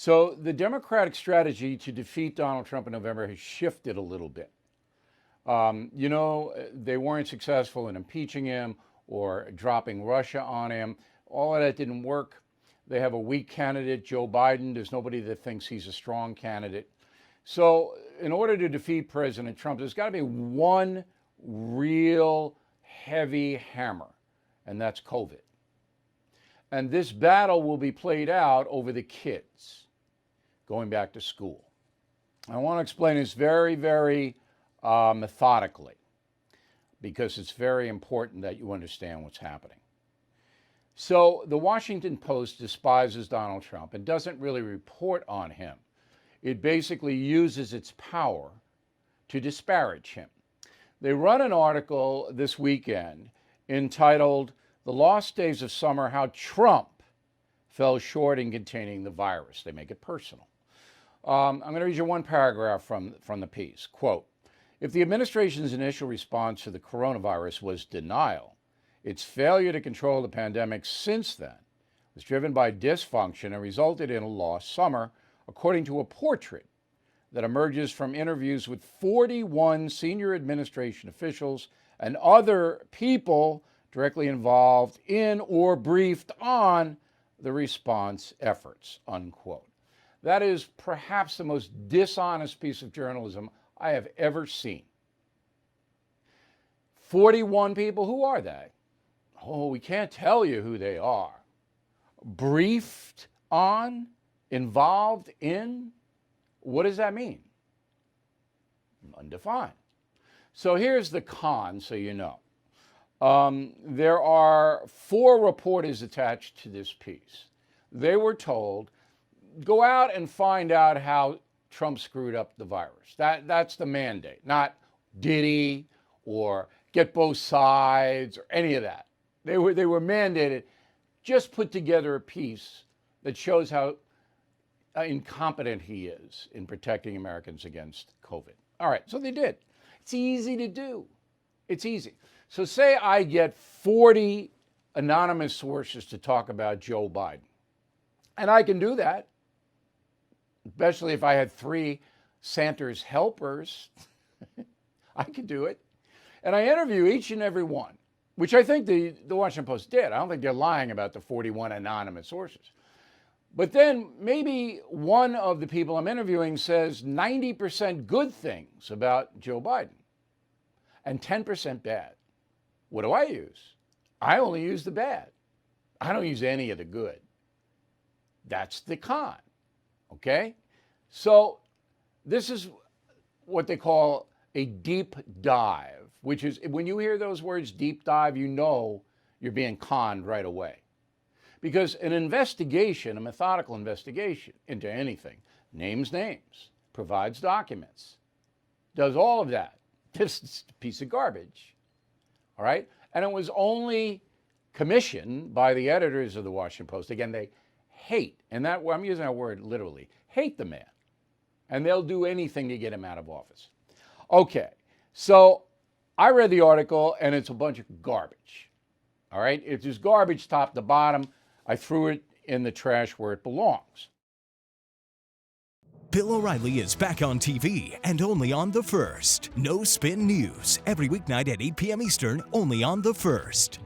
So the Democratic strategy to defeat Donald Trump in November has shifted a little bit. They weren't successful in impeaching him or dropping Russia on him. All of that didn't work. They have a weak candidate, Joe Biden. There's nobody that thinks he's a strong candidate. So in order to defeat President Trump, there's got to be one real heavy hammer, and that's COVID. And this battle will be played out over the kids going back to school. I want to explain this very, very methodically, because it's very important that you understand what's happening. So the Washington Post despises Donald Trump and doesn't really report on him. It basically uses its power to disparage him. They run an article this weekend entitled "The Lost Days of Summer, How Trump Fell Short in Containing the Virus." They make it personal. I'm going to read you one paragraph from the piece. Quote, "If the administration's initial response to the coronavirus was denial, its failure to control the pandemic since then was driven by dysfunction and resulted in a lost summer, according to a portrait that emerges from interviews with 41 senior administration officials and other people directly involved in or briefed on the response efforts," unquote. That is perhaps the most dishonest piece of journalism I have ever seen. 41 people, who are they? Oh, we can't tell you who they are. Briefed on? Involved in? What does that mean? Undefined. So here's the con, so you know. There are 4 reporters attached to this piece. They were told, go out and find out how Trump screwed up the virus. That's the mandate, not did he or get both sides or any of that. They were mandated, just put together a piece that shows how incompetent he is in protecting Americans against COVID. All right, so they did. It's easy to do. It's easy. So say I get 40 anonymous sources to talk about Joe Biden. And I can do that, especially if I had 3 Santa's helpers. I could do it. And I interview each and every one, which I think the Washington Post did. I don't think they're lying about the 41 anonymous sources. But then maybe one of the people I'm interviewing says 90% good things about Joe Biden and 10% bad. What do I use? I only use the bad. I don't use any of the good. That's the con, okay? So this is what they call a deep dive, which is, when you hear those words, deep dive, you know you're being conned right away. Because an investigation, a methodical investigation into anything, names names, provides documents, does all of that. This is a piece of garbage, all right? And it was only commissioned by the editors of the Washington Post. Again, they hate, and that I'm using that word literally, hate the man. And they'll do anything to get him out of office. Okay, so I read the article, and it's a bunch of garbage, all right? It's just garbage top to bottom. I threw it in the trash where it belongs. Bill O'Reilly is back on TV and only on The First. No Spin News, every weeknight at 8 p.m. Eastern, only on The First.